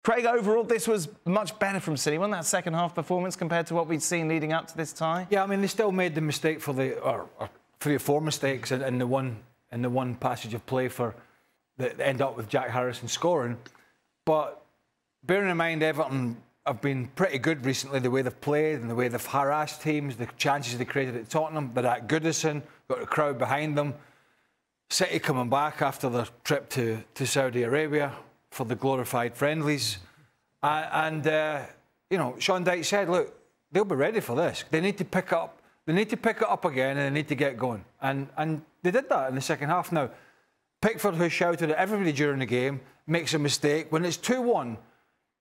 Craig, overall, this was much better from City, wasn't that second half performance compared to what we'd seen leading up to this tie? Yeah, I mean, they still made the mistake for the, or 3 or 4 mistakes in the one passage of play for that end up with Jack Harrison scoring. But bearing in mind, Everton have been pretty good recently, the way they've played and the way they've harassed teams, the chances they created at Tottenham. They're at Goodison, got a crowd behind them. City coming back after their trip to Saudi Arabia for the glorified friendlies. You know, Sean Dyche said, look, they'll be ready for this. They need to pick it up. They need to pick it up again and they need to get going. And they did that in the second half. Now, Pickford, who shouted at everybody during the game, makes a mistake. When it's 2-1,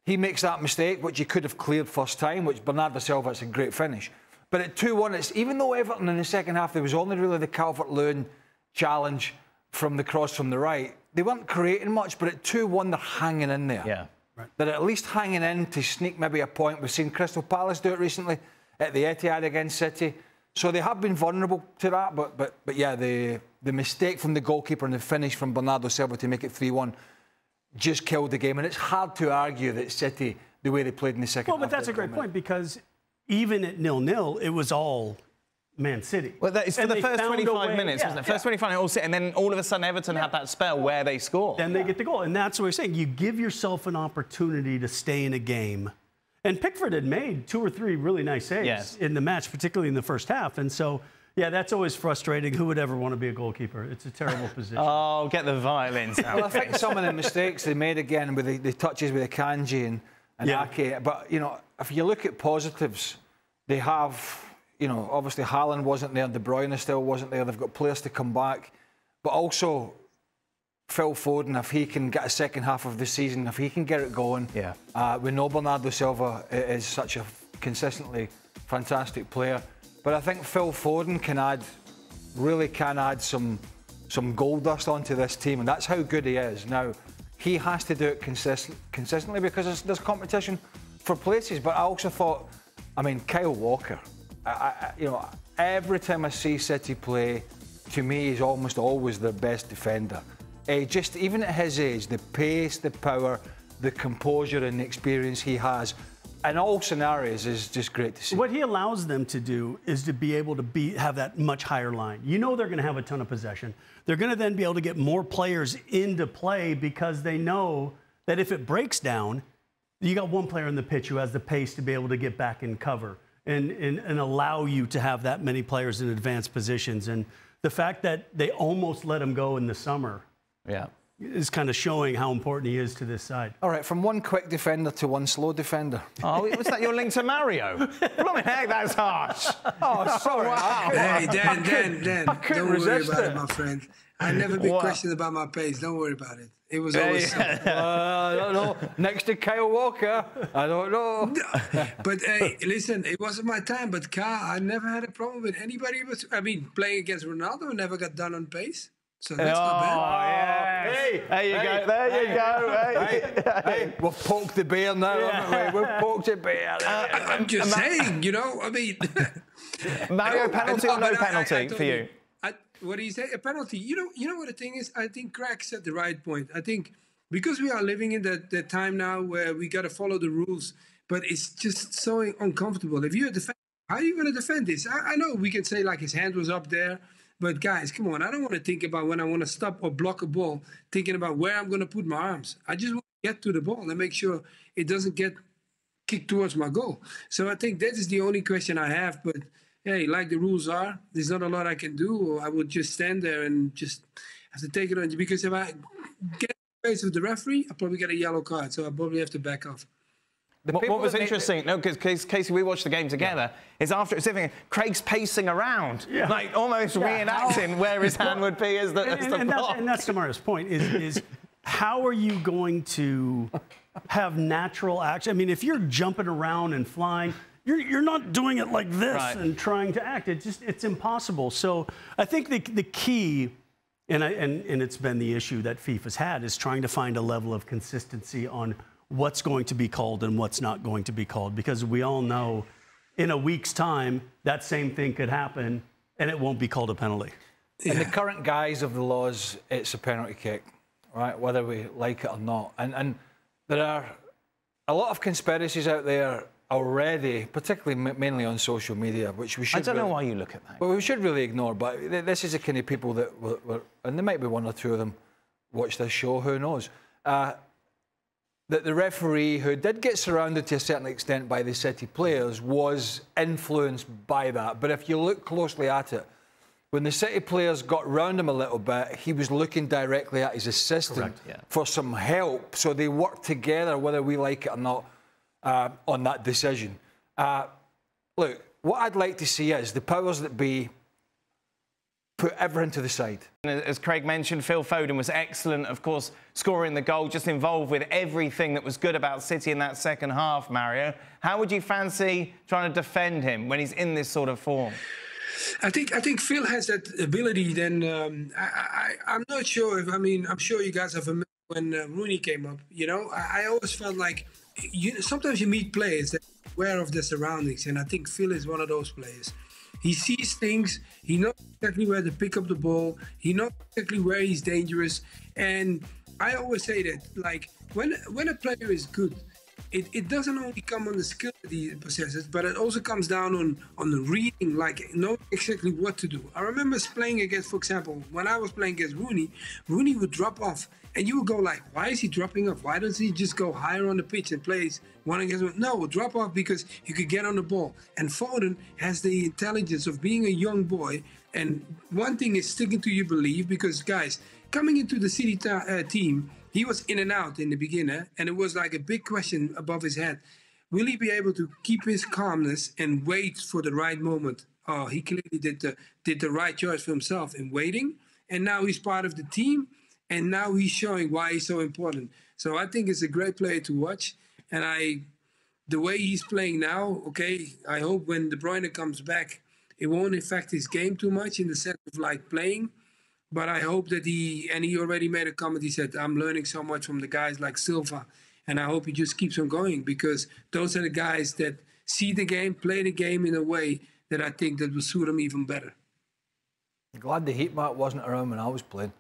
he makes that mistake, which he could have cleared first time, which Bernardo Silva, it's a great finish. But at 2-1, it's even though Everton in the second half, there was only really the Calvert-Lewin challenge from the cross from the right. They weren't creating much, but at 2-1, they're hanging in there. Yeah. Right. They're at least hanging in to sneak maybe a point. We've seen Crystal Palace do it recently at the Etihad against City. So they have been vulnerable to that. But yeah, the mistake from the goalkeeper and the finish from Bernardo Silva to make it 3-1 just killed the game. And it's hard to argue that City, the way they played in the second half... Well, but that's a great point, because even at 0-0, it was all Man City. Well, it's for the first 25 minutes, wasn't it? First 25 minutes, all City, and then all of a sudden Everton had that spell where they score. Then they get the goal, and that's what we're saying. You give yourself an opportunity to stay in a game. And Pickford had made 2 or 3 really nice saves in the match, particularly in the first half. And so, yeah, that's always frustrating. Who would ever want to be a goalkeeper? It's a terrible position. Oh, get the violins out. Well, I think some of the mistakes they made again with the touches with Akanji and Ake. But, you know, if you look at positives, they have... You know, obviously Haaland wasn't there, De Bruyne still wasn't there. They've got players to come back. But also, Phil Foden, if he can get a second half of the season, if he can get it going. We know Bernardo Silva is such a consistently fantastic player. But I think Phil Foden really can add some gold dust onto this team. And that's how good he is. Now, he has to do it consistently because there's competition for places. But I also thought, I mean, Kyle Walker... you know, every time I see City play, to me, he's almost always their best defender. Just even at his age, the pace, the power, the composure and the experience he has in all scenarios is just great to see. What he allows them to do is to be able to have that much higher line. You know they're going to have a ton of possession. They're going to then be able to get more players into play because they know that if it breaks down, you got one player on the pitch who has the pace to be able to get back in cover. And allow you to have that many players in advanced positions. And the fact that they almost let him go in the summer is kind of showing how important he is to this side. All right, from one quick defender to one slow defender. Oh, was that your link to Mario? Blimey heck, that's harsh. Oh, sorry. Wow. Hey, Dan, don't worry about it, my friend. I've never been What? questioned about my pace. Don't worry about it. It was always something. I don't know. Next to Kyle Walker, I don't know. But hey, listen, it wasn't my time. But I never had a problem with anybody. I mean, playing against Ronaldo never got done on pace. So that's not bad. Yes. There you go. There you go. Hey, we've poked the bear now, haven't we? We've poked the bear. I'm just saying, you know, I mean... Mario, penalty or no penalty for you? What do you say? A penalty. You know what the thing is? I think Craig said the right point. I think because we are living in that time now where we got to follow the rules, but it's just so uncomfortable. If you're a defender, how are you going to defend this? I know we can say like his hand was up there, but guys, come on. I don't want to think about when I want to stop or block a ball, thinking about where I'm going to put my arms. I just want to get to the ball and make sure it doesn't get kicked towards my goal. So I think that is the only question I have, but... Hey, like the rules are, there's not a lot I can do. Or I would just stand there and just have to take it on. Because if I get in the face of the referee, I'll probably get a yellow card. So I'll probably have to back off. What was interesting, because Casey, we watched the game together, is after it's thinking, Craig's pacing around, like almost reenacting where his hand would be as the block. And that's Mario's point, is how are you going to have natural action? I mean, if you're jumping around and flying... You're not doing it like this and trying to act. It's impossible. So I think the key, and it's been the issue that FIFA's had, is trying to find a level of consistency on what's going to be called and what's not going to be called. Because we all know in a week's time, that same thing could happen and it won't be called a penalty. In the current guise of the laws, it's a penalty kick, right? Whether we like it or not. And there are a lot of conspiracies out there already, particularly mainly on social media, which we should. I don't know why you look at that. Well, we should really ignore. But this is the kind of people that were, and there might be one or two of them watch this show. Who knows? That the referee, who did get surrounded to a certain extent by the City players, was influenced by that. But if you look closely at it, when the City players got round him a little bit, he was looking directly at his assistant for some help. So they worked together, whether we like it or not, on that decision. Look, what I'd like to see is the powers that be put everything to the side. As Craig mentioned, Phil Foden was excellent, of course, scoring the goal, just involved with everything that was good about City in that second half, Mario. How would you fancy trying to defend him when he's in this sort of form? I think Phil has that ability. Then I'm not sure if, I'm sure you guys have remembered when Rooney came up. You know, I always felt like sometimes you meet players that are aware of their surroundings, and I think Phil is one of those players. He sees things. He knows exactly where to pick up the ball. He knows exactly where he's dangerous. And I always say that, like, when a player is good, it doesn't only come on the skill that he possesses, but it also comes down on the reading, like knowing exactly what to do. I remember playing against, for example, when I was playing against Rooney, Rooney would drop off, and you would go like, why is he dropping off? Why doesn't he just go higher on the pitch and plays one against one? No, drop off because he could get on the ball. And Foden has the intelligence of being a young boy. And one thing is sticking to your belief, because, guys, coming into the City team, he was in and out in the beginning, and it was like a big question above his head. Will he be able to keep his calmness and wait for the right moment? Oh, he clearly did the right choice for himself in waiting, and now he's part of the team, and now he's showing why he's so important. So I think it's a great player to watch, and the way he's playing now, okay, I hope when De Bruyne comes back, it won't affect his game too much in the sense of like playing. But I hope that he already made a comment. He said, I'm learning so much from the guys like Silva. And I hope he just keeps on going, because those are the guys that see the game, play the game in a way that I think that will suit him even better. I'm glad the heat map wasn't around when I was playing.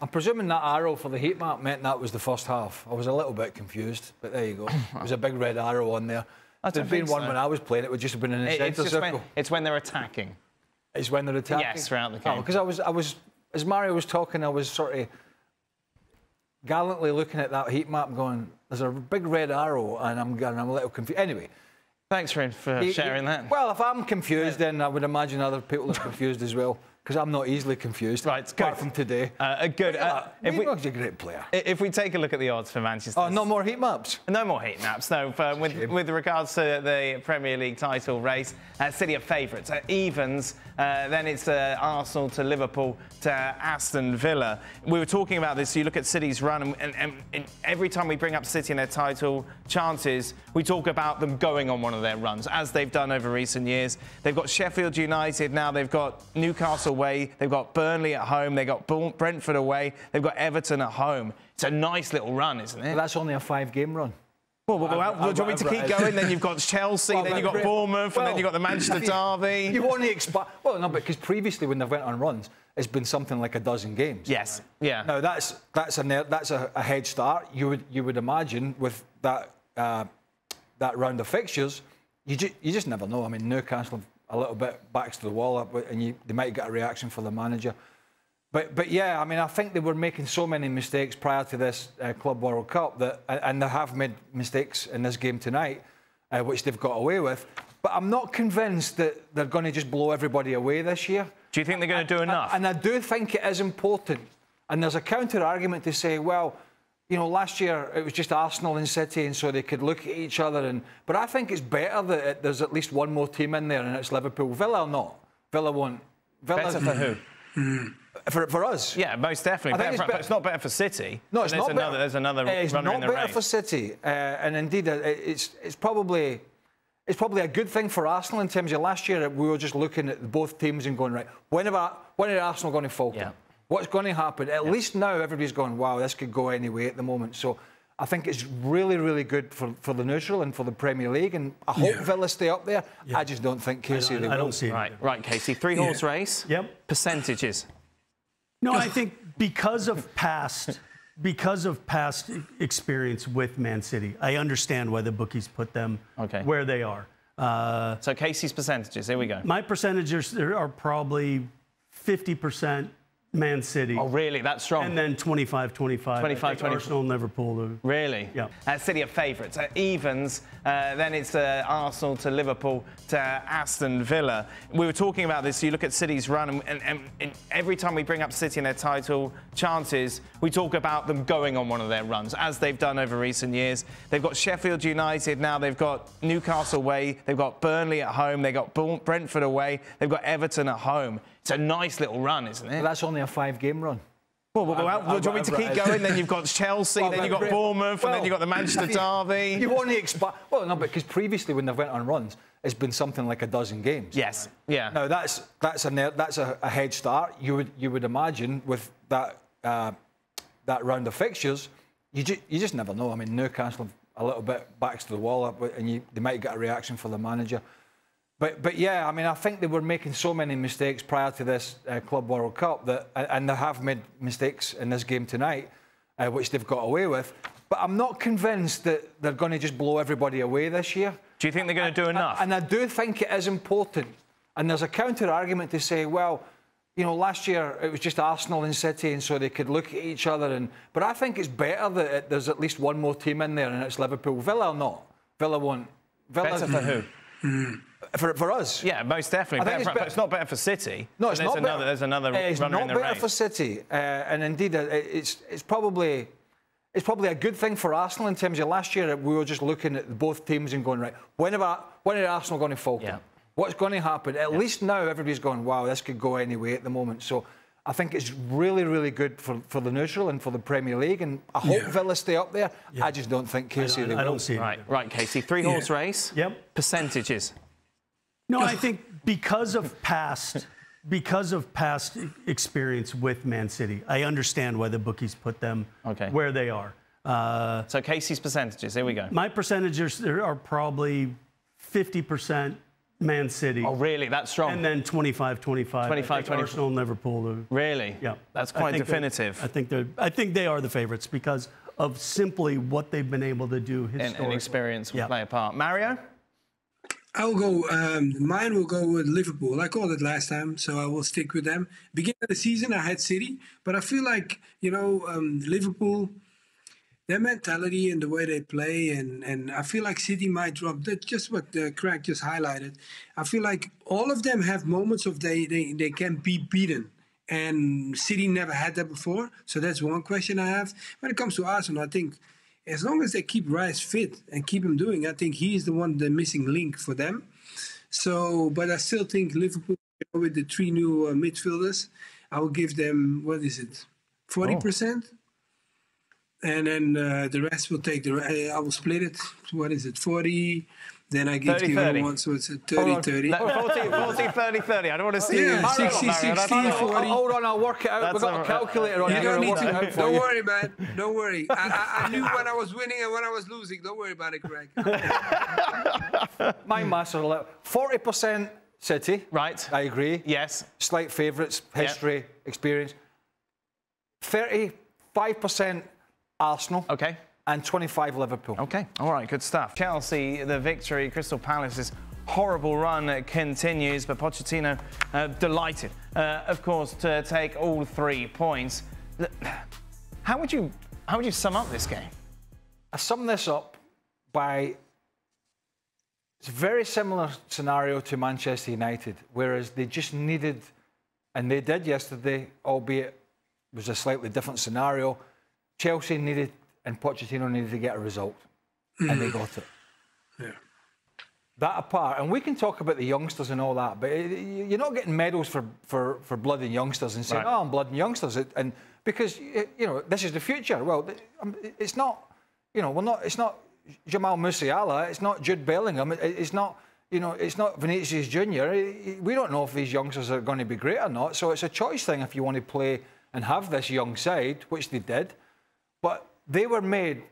I'm presuming that arrow for the heat map meant that was the first half. I was a little bit confused, but there you go. There was a big red arrow on there. If there'd been one when I was playing, it would just have been in a centre circle. It's when they're attacking. Is when they're attacking? Yes, throughout the game. Because I was, as Mario was talking, I was sort of gallantly looking at that heat map going, there's a big red arrow, and I'm a little confused. Anyway. Thanks for sharing that. Well, if I'm confused, then I would imagine other people are confused as well, because I'm not easily confused. Right, apart from today. Good. He's a great player. If we take a look at the odds for Manchester... Oh, no more heat maps? No more heat maps, no. With regards to the Premier League title race, City are favourites. At evens, then it's Arsenal to Liverpool to Aston Villa. We were talking about this, you look at City's run, and every time we bring up City and their title chances, we talk about them going on one of their runs, as they've done over recent years. They've got Sheffield United now, they've got Newcastle away, they've got Burnley at home, they've got Brentford away, they've got Everton at home. It's a nice little run, isn't it? Well, that's only a 5-game run. Well, do you want me to keep going? Then you've got Chelsea, then you've got Bournemouth, and then you've got the Manchester Derby. You want to expand... Well, no, because previously when they've went on runs, it's been something like a dozen games. Yes, yeah. Now, that's a head start. You would imagine with that round of fixtures, you just never know. I mean, Newcastle a little bit backs to the wall, and they might get a reaction for the manager. But yeah, I mean, I think they were making so many mistakes prior to this Club World Cup and they have made mistakes in this game tonight, which they've got away with. But I'm not convinced that they're going to just blow everybody away this year. Do you think they're going to do enough? And I do think it is important. And there's a counter argument to say, well, you know, last year it was just Arsenal and City, and so they could look at each other. But I think it's better that there's at least one more team in there, and it's Liverpool. Villa or not? Villa won't. Better for who? For us. Yeah, most definitely. It's not better for City. No, it's not better. There's another runner in the race. It's not better for City. And indeed, it's probably a good thing for Arsenal in terms of last year. We were just looking at both teams and going, right, when are Arsenal going to falter? Yeah. What's going to happen? At least now everybody's going, wow, this could go any way at the moment. So I think it's really, really good for the neutral and for the Premier League. And I hope Villa stay up there. Yeah. I just don't think Casey they will. I don't see it. Right, Casey. Three-horse race. Yep. Percentages. No, I think because of past because of past experience with Man City, I understand why the bookies put them where they are. So Casey's percentages, here we go. My percentages are probably 50% Man City. Oh, really? That's strong. And then 25-25. 25-25. Arsenal, Liverpool. Really? Yeah. City are favourites. Evens, then it's Arsenal to Liverpool to Aston Villa. We were talking about this. You look at City's run, and every time we bring up City and their title chances, we talk about them going on one of their runs, as they've done over recent years. They've got Sheffield United now. They've got Newcastle away. They've got Burnley at home. They've got Brentford away. They've got Everton at home. It's a nice little run, isn't it? But that's only a 5-game run. Well, do you want me to keep going? Then you've got Chelsea, then you've got Bournemouth, and then you've got the Manchester Derby. You want to expand? Well, no, because previously when they've went on runs, it's been something like a dozen games. Yes. Yeah. Now that's a head start. You would imagine with that round of fixtures, you just never know. I mean, Newcastle a little bit backs to the wall, and they might get a reaction for the manager. But yeah, I mean, I think they were making so many mistakes prior to this Club World Cup and they have made mistakes in this game tonight, which they've got away with. But I'm not convinced that they're going to just blow everybody away this year. Do you think they're going to do enough? And I do think it is important. And there's a counter argument to say, well, you know, last year it was just Arsenal and City, and so they could look at each other. But I think it's better that there's at least one more team in there, and it's Liverpool. Villa or not? Villa won't. Better for who? For us. Yeah, most definitely. It's not better for City. No, it's not better. There's another runner in the race. It's not better for City. And indeed, it's probably a good thing for Arsenal in terms of last year. We were just looking at both teams and going, right, when are Arsenal going to falter? Yeah. What's going to happen? At least now everybody's going, wow, this could go any way at the moment. So I think it's really, really good for the neutral and for the Premier League. And I hope Villa stay up there. I just don't think Casey they will. I don't see it. Right, Casey. 3-horse race. Yep. Percentages. No, I think because of past experience with Man City, I understand why the bookies put them where they are. So Casey's percentages, here we go. My percentages are probably 50% Man City. Oh, really? That's strong. And then 25-25. 25-25. Arsenal, Liverpool. Really? Yeah. That's quite definitive. I think they are the favourites because of simply what they've been able to do historically. And experience will play a part. Mario? I'll go. Mine will go with Liverpool. I called it last time, so I will stick with them. Beginning of the season, I had City, but I feel like Liverpool, their mentality and the way they play, and I feel like City might drop. That's just what Craig just highlighted. I feel like all of them have moments of they can be beaten, and City never had that before. So that's one question I have. When it comes to Arsenal, I think, as long as they keep Rice fit and keep him doing, I think he's the missing link for them. So, but I still think Liverpool, with the 3 new midfielders, I will give them, 40%? And then the rest will take I will split it. 40? Then I give the other one, so it's a 30-30. 40-30-30. I don't want to see you. 60-60, 40. Hold on, I'll work it out. We've got a calculator on here. Don't worry, man. Don't worry. I knew when I was winning and when I was losing. Don't worry about it, Greg. My maths are a little. 40% City. Right. I agree. Yes. Slight favourites, history, experience. 35% Arsenal. Okay. And 25 Liverpool. Okay, all right, good stuff. Chelsea, the victory. Crystal Palace's horrible run continues, but Pochettino delighted, of course, to take all 3 points. How would you sum up this game? I sum this up by it's a very similar scenario to Manchester United, whereas they just needed, and they did yesterday, albeit it was a slightly different scenario. Chelsea needed, and Pochettino needed to get a result, and they got it. Yeah. That apart, and we can talk about the youngsters and all that, but you're not getting medals for blooding youngsters and saying, "Oh, I'm blooding youngsters," and because this is the future. Well, it's not. It's not Jamal Musiala. It's not Jude Bellingham. It's not. It's not Vinicius Junior. We don't know if these youngsters are going to be great or not. So it's a choice thing if you want to play and have this young side, which they did, but. They were made,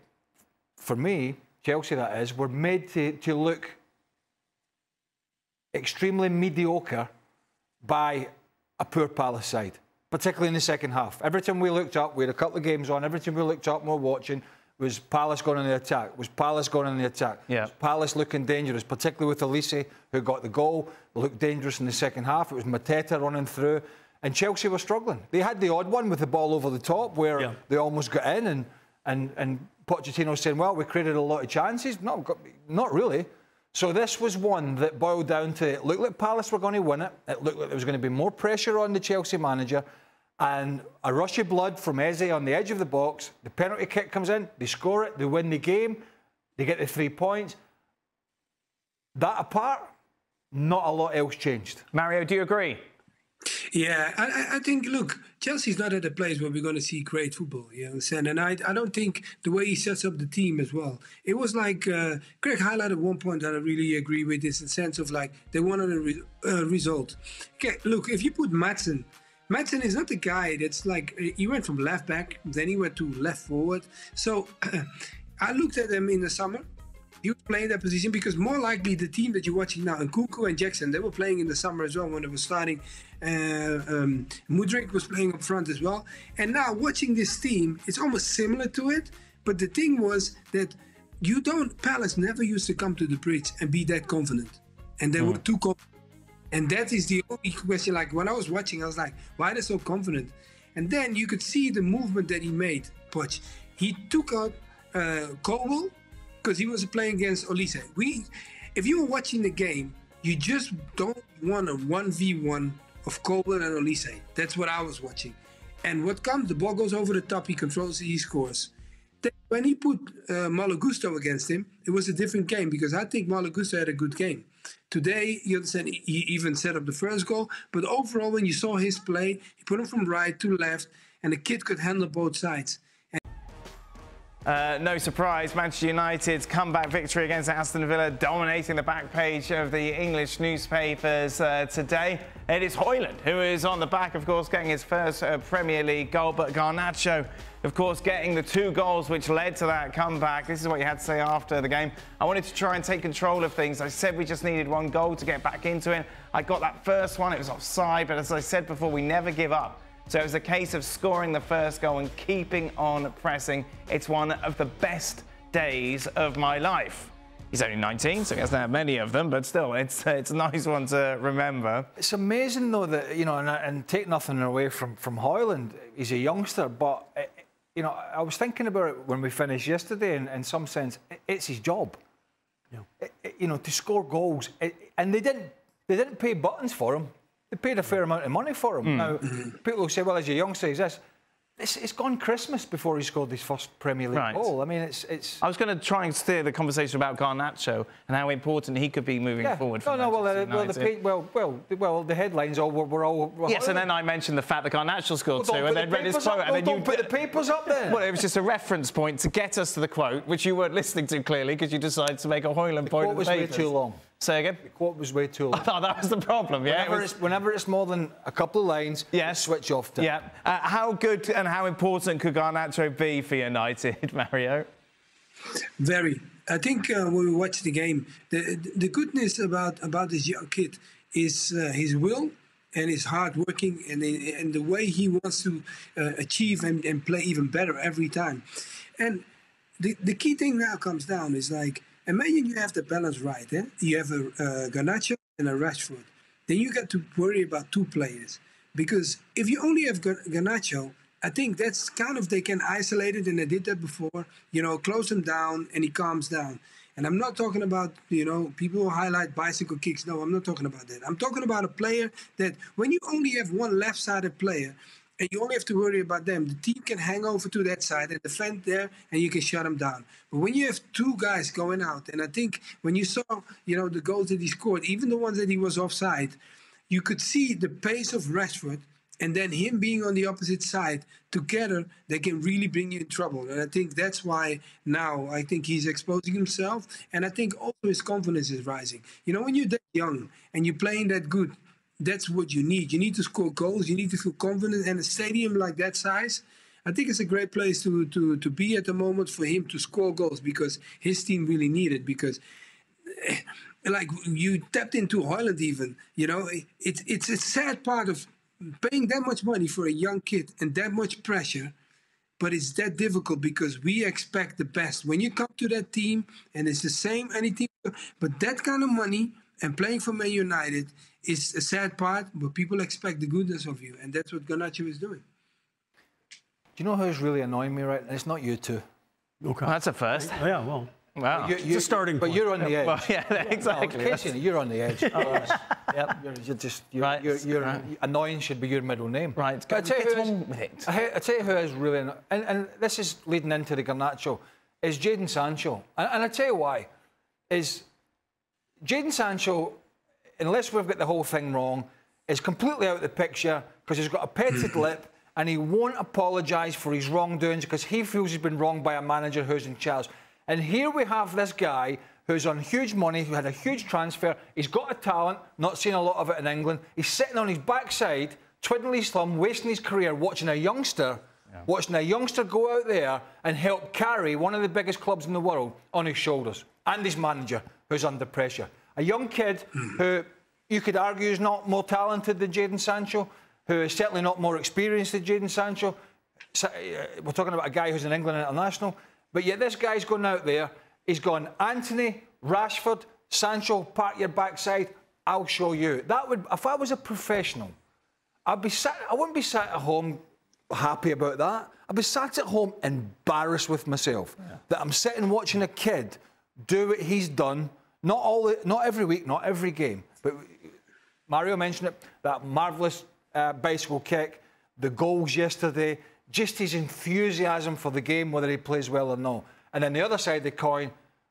for me, Chelsea that is, were made to look extremely mediocre by a poor Palace side. particularly in the second half. Every time we looked up, we had a couple of games on, every time we looked up and we were watching, was Palace going on the attack? Was Palace going on the attack? Yeah. Was Palace looking dangerous, particularly with Elise, who got the goal, looked dangerous in the second half. It was Mateta running through, and Chelsea were struggling. They had the odd one with the ball over the top where they almost got in, and Pochettino saying, well, we created a lot of chances. No, not really. So this was one that boiled down to, it looked like Palace were going to win it. It looked like there was going to be more pressure on the Chelsea manager. And a rush of blood from Eze on the edge of the box. The penalty kick comes in, they score it, they win the game, they get the 3 points. That apart, not a lot else changed. Mario, do you agree? Yeah, I think, look, Chelsea's not at a place where we're going to see great football, you understand? And I don't think the way he sets up the team as well. It was like, Greg highlighted one point that I really agree with, is the sense of like, they wanted a result. Okay, look, if you put Maatsen is not the guy that's like, he went from left back, then he went to left forward. So I looked at him in the summer. He was playing that position because more likely the team that you're watching now, and Nkunku and Jackson, they were playing in the summer as well when they were starting. Mudryk was playing up front as well. And now watching this team, it's almost similar to it. But the thing was that Palace never used to come to the bridge and be that confident. And they were too confident. And that is the only question. Like when I was watching, I was like, why are they so confident? And then you could see the movement that he made, Poch. He took out Colwill because he was playing against Olise. If you were watching the game, you just don't want a 1v1 of Colwill and Olise. That's what I was watching. And what comes, the ball goes over the top, he controls it, he scores. Then when he put Malo Gusto against him, it was a different game because I think Malo Gusto had a good game. Today, you understand, he even set up the first goal. But overall, when you saw his play, he put him from right to left, and the kid could handle both sides. No surprise, Manchester United's comeback victory against Aston Villa, dominating the back page of the English newspapers today. It is Højlund who is on the back, of course, getting his first Premier League goal, but Garnacho, of course, getting the 2 goals which led to that comeback. This is what you had to say after the game. I wanted to try and take control of things. I said we just needed 1 goal to get back into it. I got that first one, it was offside, but as I said before, we never give up. So it was a case of scoring the first goal and keeping on pressing. It's one of the best days of my life. He's only 19, so he hasn't had many of them, but still, it's a nice one to remember. It's amazing, though, that, you know, and take nothing away from Højlund, he's a youngster, but, you know, I was thinking about it when we finished yesterday, in some sense, it's his job. Yeah. You know, to score goals. And they didn't pay buttons for him. They paid a fair amount of money for him. Now, people will say, well, as a youngster, he's this. It's gone Christmas before he scored his first Premier League goal. I mean, it's... I was going to try and steer the conversation about Garnacho and how important he could be moving forward. The headlines were all... Yes, and then I mentioned the fact that Garnacho scored 2 and then read his quote. And then don't put the papers up then. Well, it was just a reference point to get us to the quote, which you weren't listening to clearly because you decided to make a Højlund point of the papers. The quote was way too long. Say again? The quote was way too long. I thought that was the problem, yeah? Whenever it's more than a couple of lines, switch off to. Yeah. How good and how important could Garnacho be for United, Mario? Very. I think when we watch the game, the goodness about this young kid is his will and his hard working and the way he wants to achieve and play even better every time. And the key thing now comes down is like, imagine you have the balance right. You have a Garnacho and a Rashford. Then you got to worry about 2 players. Because if you only have Garnacho, I think that's kind of, they can isolate it, and they did that before. You know, close him down and he calms down. And I'm not talking about, you know, people who highlight bicycle kicks. No, I'm not talking about that. I'm talking about a player that when you only have one left-sided player, and you only have to worry about them, the team can hang over to that side and defend there, and you can shut them down. But when you have 2 guys going out, and I think when you saw, you know, the goals that he scored, even the ones that he was offside, you could see the pace of Rashford and then him being on the opposite side. Together, they can really bring you in trouble. And I think that's why now I think he's exposing himself, and I think also his confidence is rising. You know, when you're that young and you're playing that good, that's what you need. You need to score goals. You need to feel confident. And a stadium like that size, I think it's a great place to be at the moment for him to score goals, because his team really need it. Because, like, you tapped into Højlund even, you know, it's a sad part of paying that much money for a young kid and that much pressure, but it's that difficult because we expect the best. When you come to that team, and it's the same, any team, but that kind of money and playing for Man United is a sad part, but people expect the goodness of you, and that's what Garnacho is doing. Do you know who's really annoying me right now? It's not you two. Okay. Well, that's a first. Oh, yeah, well. Wow. It's a starting point. But you're on the edge. Well, yeah, exactly. No, Casey, you're on the edge. You're annoying should be your middle name. Right. But Get on with it. I tell you who is really annoying, and this is leading into the Garnacho, is Jadon Sancho. And I tell you why. Is Jadon Sancho, unless we've got the whole thing wrong, is completely out of the picture because he's got a petted lip and he won't apologise for his wrongdoings because he feels he's been wronged by a manager who's in charge. And here we have this guy who's on huge money, who had a huge transfer. He's got a talent, not seen a lot of it in England. He's sitting on his backside, twiddling his thumb, wasting his career, watching a youngster go out there and help carry one of the biggest clubs in the world on his shoulders, and his manager, who's under pressure. A young kid who you could argue is not more talented than Jadon Sancho, who is certainly not more experienced than Jadon Sancho. We're talking about a guy who's an England international. But yet this guy's gone out there, he's gone, Anthony, Rashford, Sancho, park your backside, I'll show you. That would, if I was a professional, I wouldn't be sat at home happy about that. I'd be sat at home embarrassed with myself that I'm sitting watching a kid do what he's done, not every week, not every game. But Mario mentioned it, that marvellous bicycle kick, the goals yesterday, just his enthusiasm for the game, whether he plays well or not. And then the other side of the coin,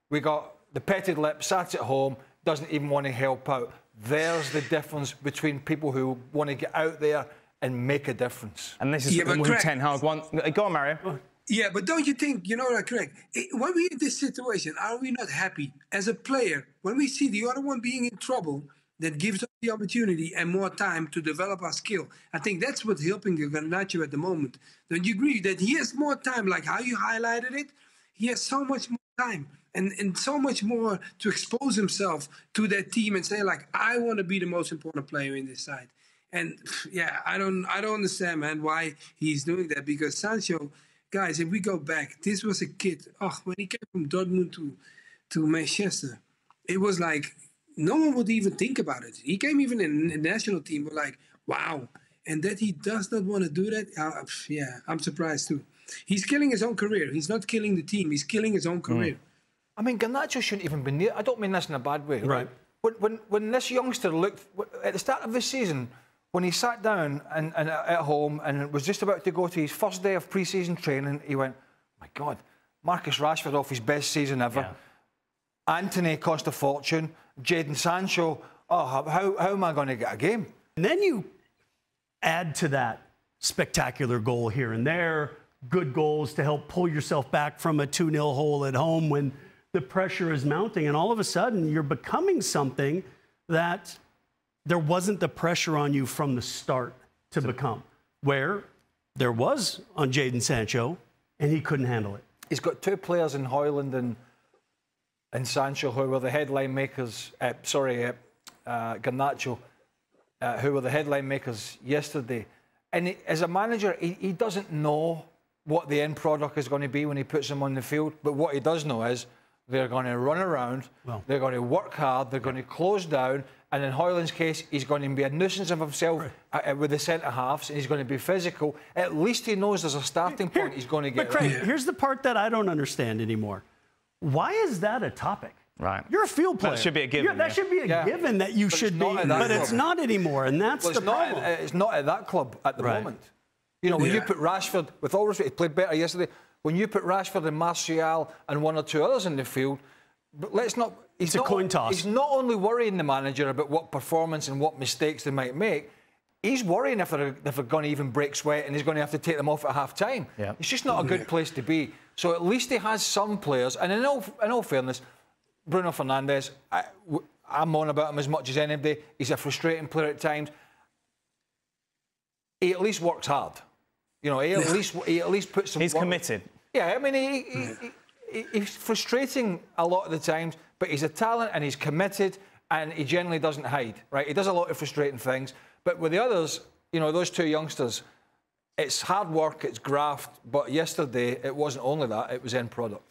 we got the petted lip, sat at home, doesn't even want to help out. There's the difference between people who want to get out there and make a difference. And this is what Ten Hag wants. Go on, Mario. Yeah, but don't you think, you know what, correct? When we're in this situation, are we not happy as a player when we see the other one being in trouble? That gives us the opportunity and more time to develop our skill. I think that's what's helping Garnacho at the moment. Don't you agree that he has more time, like how you highlighted it? He has so much more time and so much more to expose himself to that team and say, like, I want to be the most important player in this side. And yeah, I don't understand, man, why he's doing that. Because Sancho, guys, if we go back, this was a kid. Oh, when he came from Dortmund to Manchester, it was like, no one would even think about it. He came even in the national team. We're like, wow. And that he does not want to do that, yeah, I'm surprised too. He's killing his own career. He's not killing the team. He's killing his own career. I mean, Garnacho shouldn't even be near. I don't mean this in a bad way. Right. When this youngster looked, at the start of the season, when he sat down and at home and was just about to go to his first day of pre-season training, he went, my God, Marcus Rashford off his best season ever. Yeah. Anthony cost a fortune. Jadon Sancho, how am I going to get a game? And then you add to that spectacular goal here and there, good goals to help pull yourself back from a 2-0 hole at home when the pressure is mounting, and all of a sudden you're becoming something that there wasn't the pressure on you from the start to become, where there was on Jadon Sancho, and he couldn't handle it. He's got two players in Højlund and Sancho who were the headline makers, Garnacho, who were the headline makers yesterday. And as a manager, he doesn't know what the end product is going to be when he puts them on the field. But what he does know is they're going to run around, they're going to work hard, they're going to close down. And in Højlund's case, he's going to be a nuisance of himself with the centre-halves, and he's going to be physical. At least he knows there's a starting point he's going to get. But Craig, here's the part that I don't understand anymore. Why is that a topic? Right. You're a field player. That should be a given. That should be a given that you should be, but it's not anymore, and that's the problem. It's not at that club at the moment. You know, when you put Rashford, with all respect, he played better yesterday. When you put Rashford and Martial and one or two others in the field, but let's not... It's a coin toss. He's not only worrying the manager about what performance and what mistakes they might make, he's worrying if they're going to even break sweat and he's going to have to take them off at half-time. Yeah. It's just not a good place to be. So at least he has some players, and in all fairness, Bruno Fernandes, I'm on about him as much as anybody. He's a frustrating player at times. He at least works hard. You know, he at least puts some... He's committed. Yeah, I mean, he's frustrating a lot of the times, but he's a talent and he's committed and he generally doesn't hide, right? He does a lot of frustrating things, but with the others, you know, those two youngsters, it's hard work, it's graft, but yesterday it wasn't only that, it was end product.